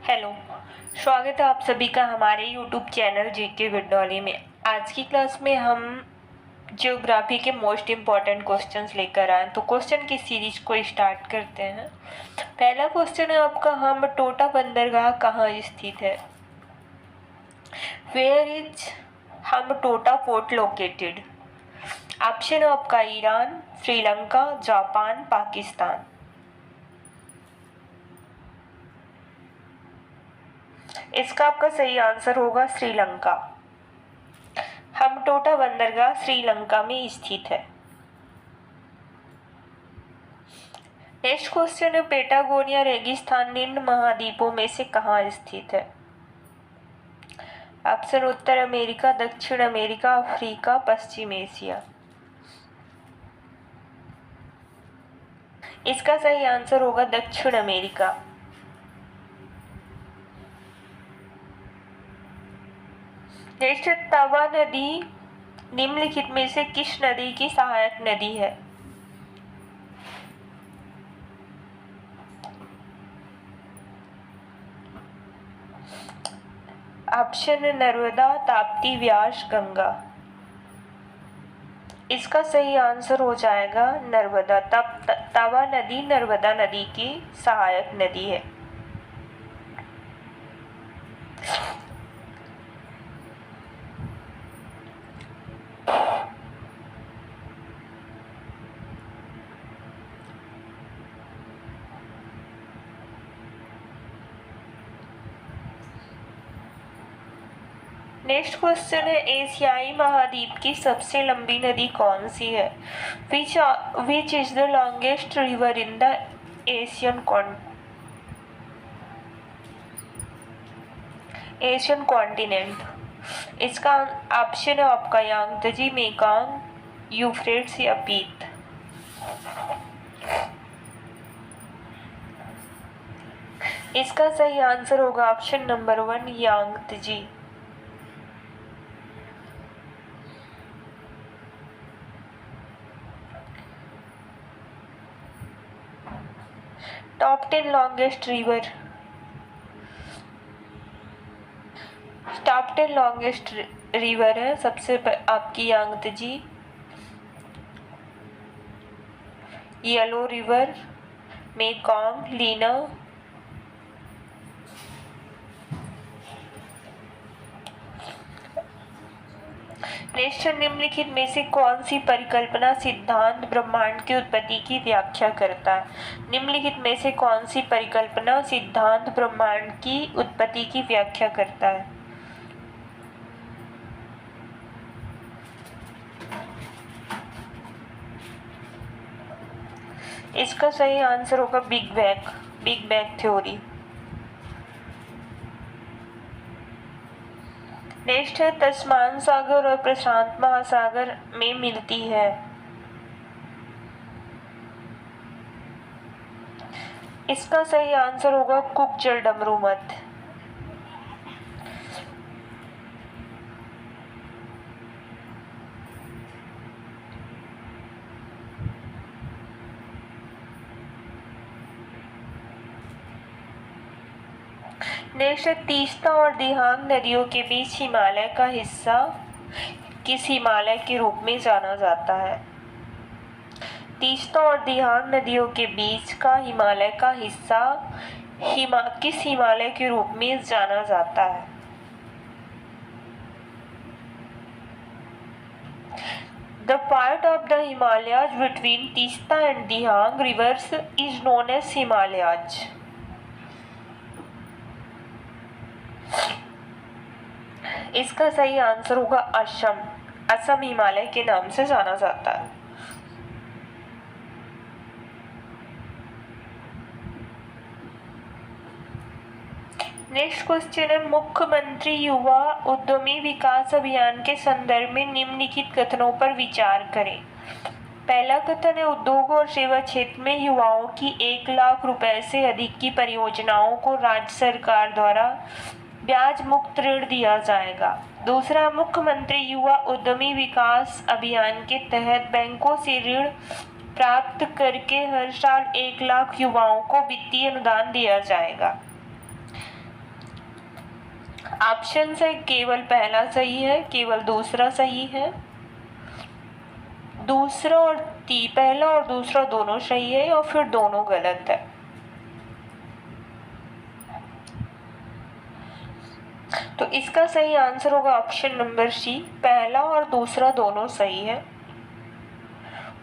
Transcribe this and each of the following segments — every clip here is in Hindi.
हेलो, स्वागत है आप सभी का हमारे यूट्यूब चैनल जीके विद्यालय में। आज की क्लास में हम ज्योग्राफी के मोस्ट इम्पॉर्टेंट क्वेश्चंस लेकर आए, तो क्वेश्चन की सीरीज को स्टार्ट करते हैं। पहला क्वेश्चन है आपका, हम्बटोटा बंदरगाह कहाँ स्थित है? Where is Hambantota port located? Option है आपका ईरान, श्रीलंका, जापान, पाकिस्तान। इसका आपका सही आंसर होगा श्रीलंका। हम्बटोटा बंदरगाह श्रीलंका में स्थित है। नेक्स्ट क्वेश्चन है, पेटागोनिया रेगिस्तान निम्न महाद्वीपों में से कहाँ स्थित है? ऑप्शन उत्तर अमेरिका, दक्षिण अमेरिका, अफ्रीका, पश्चिम एशिया। इसका सही आंसर होगा दक्षिण अमेरिका। नेक्स्ट, तवा नदी निम्नलिखित में से किस नदी की सहायक नदी है? ऑप्शन नर्मदा, ताप्ती, व्यास, गंगा। इसका सही आंसर हो जाएगा नर्मदा। तवा नदी नर्मदा नदी की सहायक नदी है। नेक्स्ट क्वेश्चन है, एशियाई महाद्वीप की सबसे लंबी नदी कौन सी है? Which is the longest river in the Asian continent? इसका ऑप्शन है आपका यांगत्जे, मेकॉन्ग, यूफ्रेट्स या पीत। इसका सही आंसर होगा option number 1, Yangtze. Top 10 longest river. Top 10 longest river है सबसे आपकी Yangtze, yellow river, Mekong, Lena. Next, निम्नलिखित में से कौन सी परिकल्पना सिद्धांत ब्रह्मांड की उत्पत्ति की व्याख्या करता है? निम्नलिखित में से कौन सी परिकल्पना सिद्धांत ब्रह्मांड की उत्पत्ति की व्याख्या करता है? इसका सही आंसर होगा बिग बैंग थ्योरी। नेक्स्ट है, तस्मान सागर और प्रशांत महासागर में मिलती है। इसका सही आंसर होगा कुक जलडमरू मध्य। नेक्स्ट, तीस्ता और दिहांग नदियों के बीच हिमालय का हिस्सा किस हिमालय के रूप में जाना जाता है? तीस्ता और दिहांग नदियों के बीच का हिमालय का हिस्सा किस हिमालय के रूप में जाना जाता है? The part of the Himalayas between Teesta and Dihang rivers is known as Himalayas. इसका सही आंसर होगा असम हिमालय के नाम से जाना जाता है। नेक्स्ट क्वेश्चन है, मुख्यमंत्री युवा उद्यमी विकास अभियान के संदर्भ में निम्नलिखित कथनों पर विचार करें। पहला कथन है, उद्योग और सेवा क्षेत्र में युवाओं की 1 लाख रुपए से अधिक की परियोजनाओं को राज्य सरकार द्वारा ब्याज मुक्त ऋण दिया जाएगा। दूसरा, मुख्यमंत्री युवा उद्यमी विकास अभियान के तहत बैंकों से ऋण प्राप्त करके हर साल 1 लाख युवाओं को वित्तीय अनुदान दिया जाएगा। ऑप्शन से केवल पहला सही है, केवल दूसरा सही है, पहला और दूसरा दोनों सही है, और फिर दोनों गलत है। तो इसका सही आंसर होगा ऑप्शन नंबर सी, पहला और दूसरा दोनों सही है।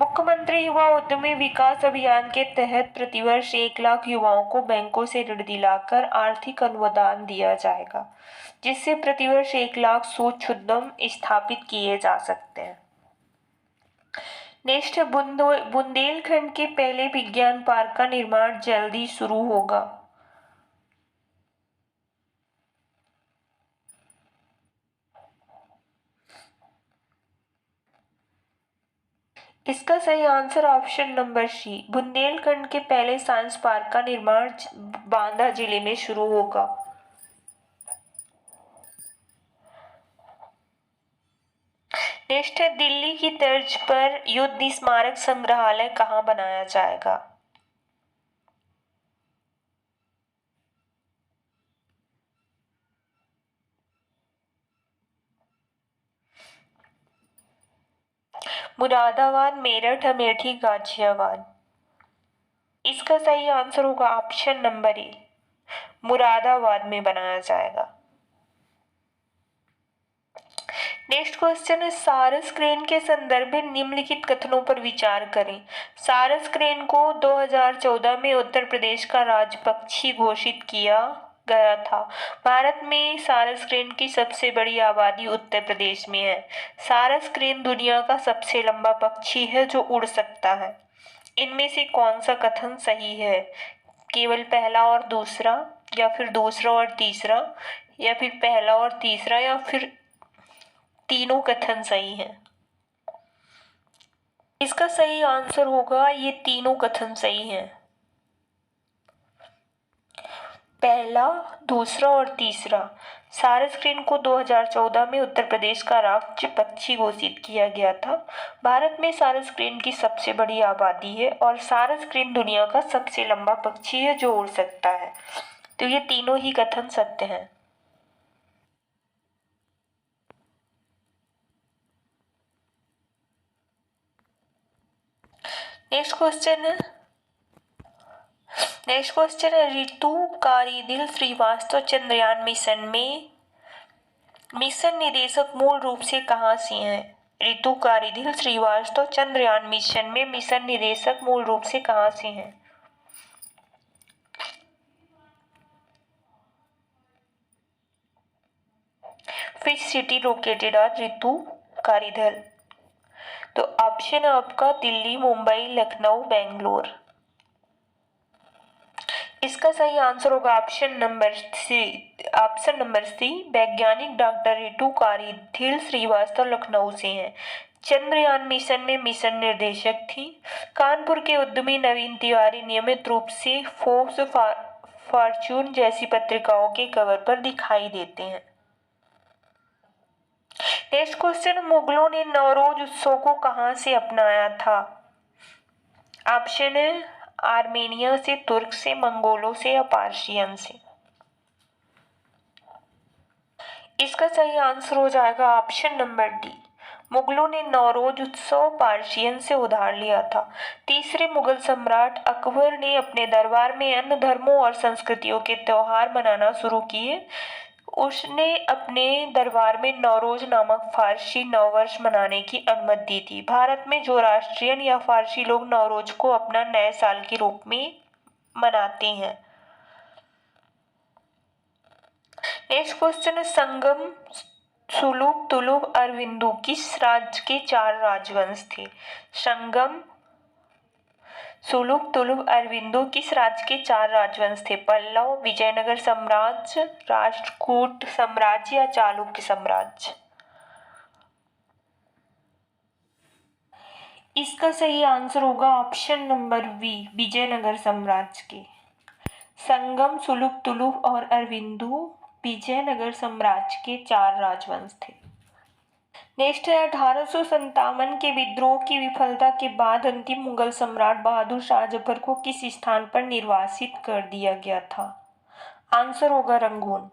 मुख्यमंत्री युवा उद्यमी विकास अभियान के तहत प्रतिवर्ष 1 लाख युवाओं को बैंकों से ऋण दिलाकर आर्थिक अनुदान दिया जाएगा, जिससे प्रतिवर्ष 1 लाख सूक्ष्म उद्यम स्थापित किए जा सकते हैं। नेक्स्ट है बुंदेलखंड के पहले विज्ञान पार्क का निर्माण जल्दी शुरू होगा। इसका सही answer option number C, Bundelkhand के पहले साइंस पार्क का निर्माण बांदा जिले में शुरू होगा। नेक्स्ट है दिल्ली की तर्ज पर युद्ध स्मारक संग्रहालय कहाँ बनाया जाएगा। मुरादाबाद, मेरठ, अमेठी, गाजियाबाद। इसका सही आंसर होगा ऑप्शन नंबर ए, मुरादाबाद में बनाया जाएगा। नेक्स्ट क्वेश्चन है सारस क्रेन के संदर्भ में निम्नलिखित कथनों पर विचार करें। सारस क्रेन को 2014 में उत्तर प्रदेश का राज्य पक्षी घोषित किया गया था। भारत में सारस क्रेन की सबसे बड़ी आबादी उत्तर प्रदेश में है। सारस क्रेन दुनिया का सबसे लंबा पक्षी है जो उड़ सकता है। इनमें से कौन सा कथन सही है? केवल पहला और दूसरा, या फिर दूसरा और तीसरा, या फिर पहला और तीसरा, या फिर तीनों कथन सही हैं? इसका सही आंसर होगा ये तीनों कथन सही हैं। पहला, दूसरा और तीसरा। सारस क्रेन को 2014 में उत्तर प्रदेश का राज्य पक्षी घोषित किया गया था। भारत में सारस क्रेन की सबसे बड़ी आबादी है और सारस क्रेन दुनिया का सबसे लंबा पक्षी है जो उड़ सकता है। तो ये तीनों ही कथन सत्य हैं। नेक्स्ट क्वेश्चन है रितु कारीदिल श्रीवास्तव चंद्रयान मिशन निदेशक मूल रूप से कहाँ से हैं? रितु कारीदिल श्रीवास्तव चंद्रयान मिशन में मिशन निदेशक मूल रूप से कहाँ से हैं? Which city located at Ritu कारीदिल? तो ऑप्शन है आपका दिल्ली, मुंबई, लखनऊ, बेंगलोर। इसका सही आंसर होगा ऑप्शन नंबर सी, वैज्ञानिक डॉक्टर रितु कारीदिल श्रीवास्तव लखनऊ से हैं। चंद्रयान मिशन में मिशन निर्देशक थी। कानपुर के उद्यमी नवीन तिवारी नियमित रूप से फोर्ब्स, फॉर्च्यून जैसी पत्रिकाओं के कवर पर दिखाई देते हैं। नेक्स्ट क्वेश्चन, मुगलों ने नवरोज उत्सव को कहां से अपनाया था? ऑप्शन है आर्मेनिया से, तुर्क से, मंगोलों से, या पार्शियन से। इसका सही आंसर हो जाएगा ऑप्शन नंबर डी, मुगलों ने नवरोज उत्सव पार्शियन से उधार लिया था। तीसरे मुगल सम्राट अकबर ने अपने दरबार में अन्य धर्मों और संस्कृतियों के त्योहार मनाना शुरू किए। उसने अपने दरबार में नवरोज नामक फारसी नववर्ष मनाने की अनुमति दी थी। भारत में जोराष्ट्रियन या फारसी लोग नवरोज को अपना नए साल के रूप में मनाते हैं। नेक्स्ट क्वेश्चन है संगम, सुलुभ, तुलुभ, अरविंदु किस राज्य के 4 राजवंश थे? संगम, सुलुभ, तुलुभ, अरविंदु किस राज्य के 4 राजवंश थे? पल्लव, विजयनगर साम्राज्य, राष्ट्रकूट साम्राज्य, या चालुक्य साम्राज्य। इसका सही आंसर होगा ऑप्शन नंबर बी, विजयनगर साम्राज्य के। संगम, सुलुभ, तुलुभ और अरविंदु विजयनगर साम्राज्य के 4 राजवंश थे। नेक्स्ट है 1857 के विद्रोह की विफलता के बाद अंतिम मुगल सम्राट बहादुर शाह जफर को किस स्थान पर निर्वासित कर दिया गया था? आंसर होगा रंगून।